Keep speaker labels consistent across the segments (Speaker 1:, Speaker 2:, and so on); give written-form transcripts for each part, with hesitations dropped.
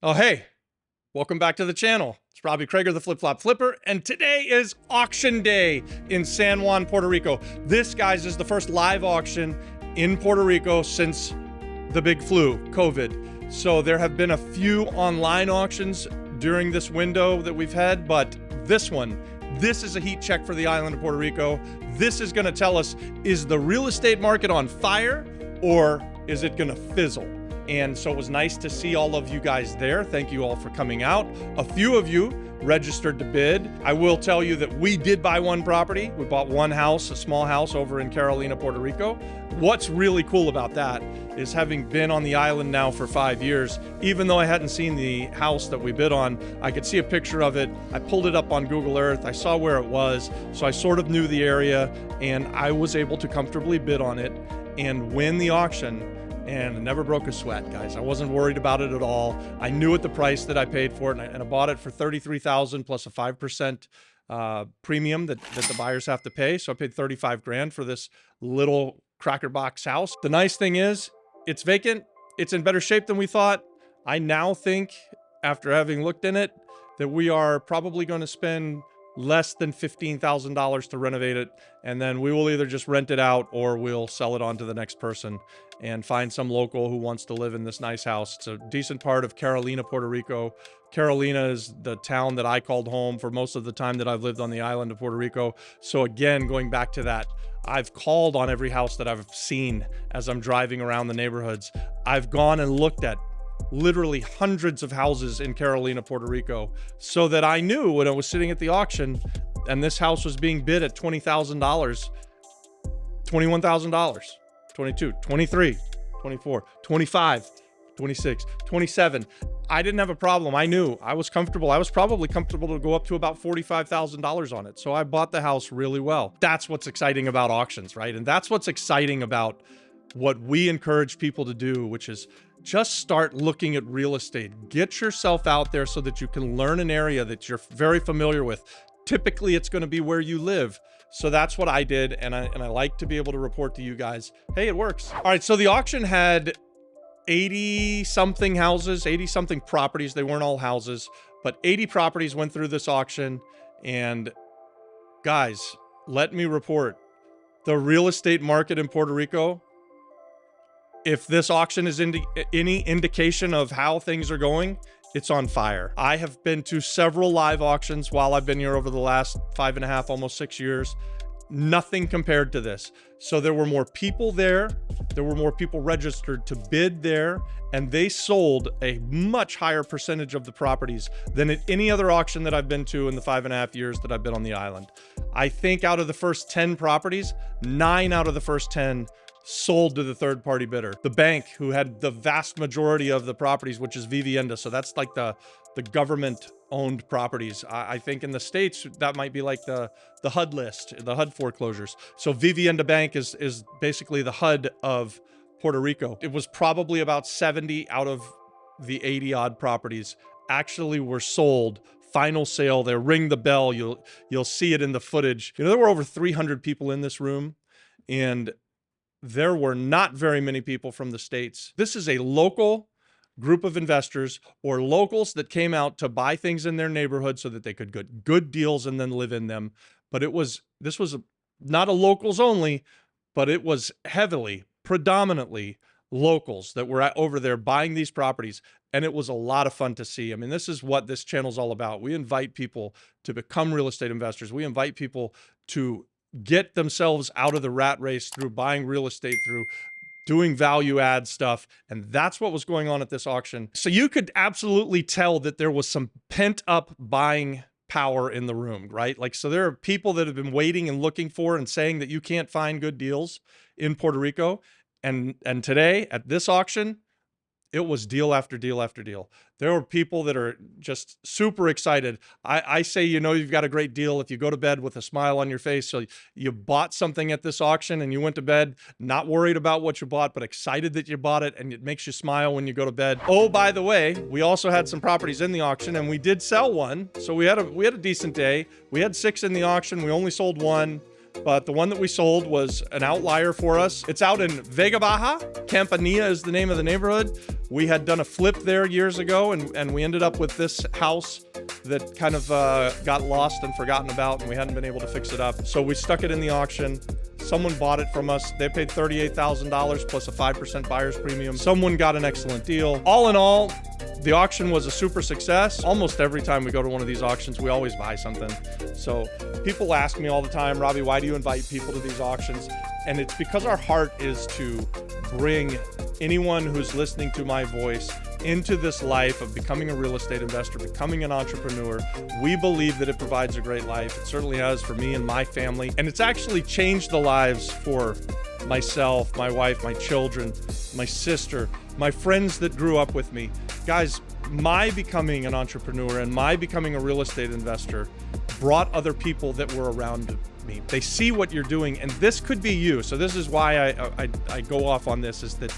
Speaker 1: Oh, hey, welcome back to the channel. It's Robbie Krager, the Flip Flop Flipper, and today is auction day in San Juan, Puerto Rico. This, guys, is the first live auction in Puerto Rico since the big flu, COVID. So there have been a few online auctions during this window that we've had, but this is a heat check for the island of Puerto Rico. This is gonna tell us, is the real estate market on fire or is it gonna fizzle? And so it was nice to see all of you guys there. Thank you all for coming out. A few of you registered to bid. I will tell you that we did buy one property. We bought one house, a small house over in Carolina, Puerto Rico. What's really cool about that is, having been on the island now for 5 years, even though I hadn't seen the house that we bid on, I could see a picture of it. I pulled it up on Google Earth. I saw where it was. So I sort of knew the area and I was able to comfortably bid on it and win the auction. And I never broke a sweat, guys. I wasn't worried about it at all. I knew at the price that I paid for it, and I bought it for $33,000 plus a 5% premium that the buyers have to pay. So I paid 35 grand for this little cracker box house. The nice thing is, it's vacant. It's in better shape than we thought. I now think, after having looked in it, that we are probably going to spend less than $15,000 to renovate it, and then we will either just rent it out or we'll sell it on to the next person and find some local who wants to live in this nice house. It's a decent part of Carolina, Puerto Rico. Carolina is the town that I called home for most of the time that I've lived on the island of Puerto Rico. So again, going back to that, I've called on every house that I've seen as I'm driving around the neighborhoods. I've gone and looked at literally hundreds of houses in Carolina, Puerto Rico, so that I knew when I was sitting at the auction and this house was being bid at $20,000, $21,000, 22, 23, 24, 25, 26, 27. I didn't have a problem. I knew I was comfortable. I was probably comfortable to go up to about $45,000 on it. So I bought the house really well. That's what's exciting about auctions, right? And that's what's exciting about what we encourage people to do, which is just start looking at real estate. Get yourself out there so that you can learn an area that you're very familiar with. Typically, it's going to be where you live. So that's what I did, and I like to be able to report to you guys, hey, it works. All right, so the auction had 80-something houses, 80-something properties. They weren't all houses, but 80 properties went through this auction. And guys, let me report, the real estate market in Puerto Rico, if this auction is any indication of how things are going, it's on fire. I have been to several live auctions while I've been here over the last 5.5, almost 6 years. Nothing compared to this. So there were more people there. There were more people registered to bid there, and they sold a much higher percentage of the properties than at any other auction that I've been to in the 5.5 years that I've been on the island. I think out of the first 10 properties, 9 out of the first 10 sold to the third-party bidder. The bank, who had the vast majority of the properties, which is Vivienda, so that's like the government-owned properties. I think in the States, that might be like the HUD list, the HUD foreclosures. So Vivienda Bank is basically the HUD of Puerto Rico. It was probably about 70 out of the 80-odd properties actually were sold. Final sale, they ring the bell. You'll see it in the footage. You know, there were over 300 people in this room, and there were not very many people from the States. This is a local group of investors or locals that came out to buy things in their neighborhood so that they could get good deals and then live in them. But this was not a locals only, but it was predominantly locals that were over there buying these properties. And it was a lot of fun to see. I mean, this is what this channel's all about. We invite people to become real estate investors. We invite people to get themselves out of the rat race through buying real estate, through doing value add stuff. And that's what was going on at this auction. So you could absolutely tell that there was some pent up buying power in the room, right? Like, so there are people that have been waiting and looking for and saying that you can't find good deals in Puerto Rico. And today at this auction, it was deal after deal after deal. There were people that are just super excited. I say, you know, you've got a great deal if you go to bed with a smile on your face. So you bought something at this auction and you went to bed not worried about what you bought, but excited that you bought it, and it makes you smile when you go to bed. Oh, by the way, we also had some properties in the auction, and we did sell one. So we had a decent day. We had 6 in the auction. We only sold 1. but the one that we sold was an outlier for us. It's out in Vega Baja. Campanilla is the name of the neighborhood. We had done a flip there years ago, and we ended up with this house that kind of got lost and forgotten about, and we hadn't been able to fix it up. So we stuck it in the auction. Someone bought it from us. They paid $38,000 plus a 5% buyer's premium. Someone got an excellent deal. All in all, the auction was a super success. Almost every time we go to one of these auctions, we always buy something. So people ask me all the time, Robbie, why do you invite people to these auctions? And it's because our heart is to bring anyone who's listening to my voice into this life of becoming a real estate investor, becoming an entrepreneur. We believe that it provides a great life. It certainly has for me and my family. And it's actually changed the lives for myself, my wife, my children, my sister, my friends that grew up with me. Guys, my becoming an entrepreneur and my becoming a real estate investor brought other people that were around me. They see what you're doing, and this could be you. So this is why I go off on this, is that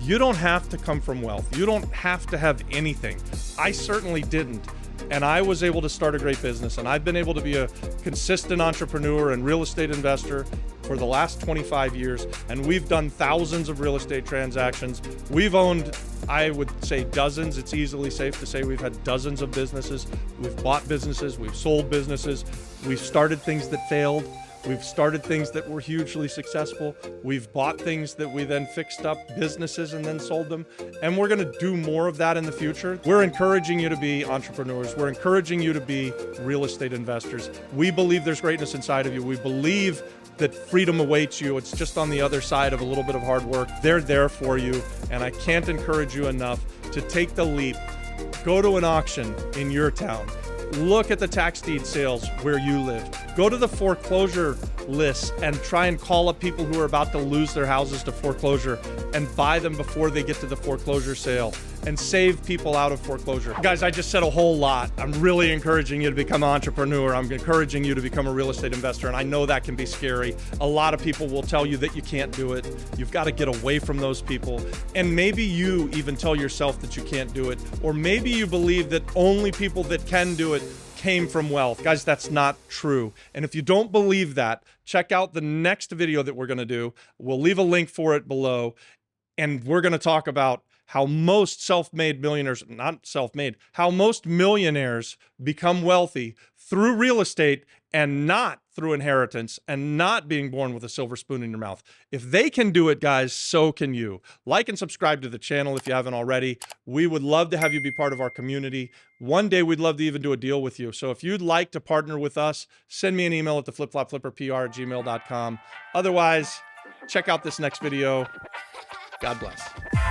Speaker 1: you don't have to come from wealth. You don't have to have anything. I certainly didn't. And I was able to start a great business, and I've been able to be a consistent entrepreneur and real estate investor for the last 25 years. And we've done thousands of real estate transactions. We've owned, I would say, dozens. It's easily safe to say we've had dozens of businesses. We've bought businesses, we've sold businesses. We've started things that failed. We've started things that were hugely successful. We've bought things that we then fixed up, businesses, and then sold them. And we're gonna do more of that in the future. We're encouraging you to be entrepreneurs. We're encouraging you to be real estate investors. We believe there's greatness inside of you. We believe that freedom awaits you. It's just on the other side of a little bit of hard work. They're there for you. And I can't encourage you enough to take the leap. Go to an auction in your town. Look at the tax deed sales where you live. Go to the foreclosure lists and try and call up people who are about to lose their houses to foreclosure and buy them before they get to the foreclosure sale and save people out of foreclosure. Guys, I just said a whole lot. I'm really encouraging you to become an entrepreneur. I'm encouraging you to become a real estate investor, and I know that can be scary. A lot of people will tell you that you can't do it. You've got to get away from those people. And maybe you even tell yourself that you can't do it, or maybe you believe that only people that can do it came from wealth. Guys, that's not true. And if you don't believe that, check out the next video that we're going to do. We'll leave a link for it below, and we're going to talk about how most self-made millionaires, not self-made, how most millionaires become wealthy through real estate and not through inheritance and not being born with a silver spoon in your mouth. If they can do it, guys, so can you. Like and subscribe to the channel if you haven't already. We would love to have you be part of our community. One day, we'd love to even do a deal with you. So if you'd like to partner with us, send me an email at theflipflopflipperpr@gmail.com. Otherwise, check out this next video. God bless.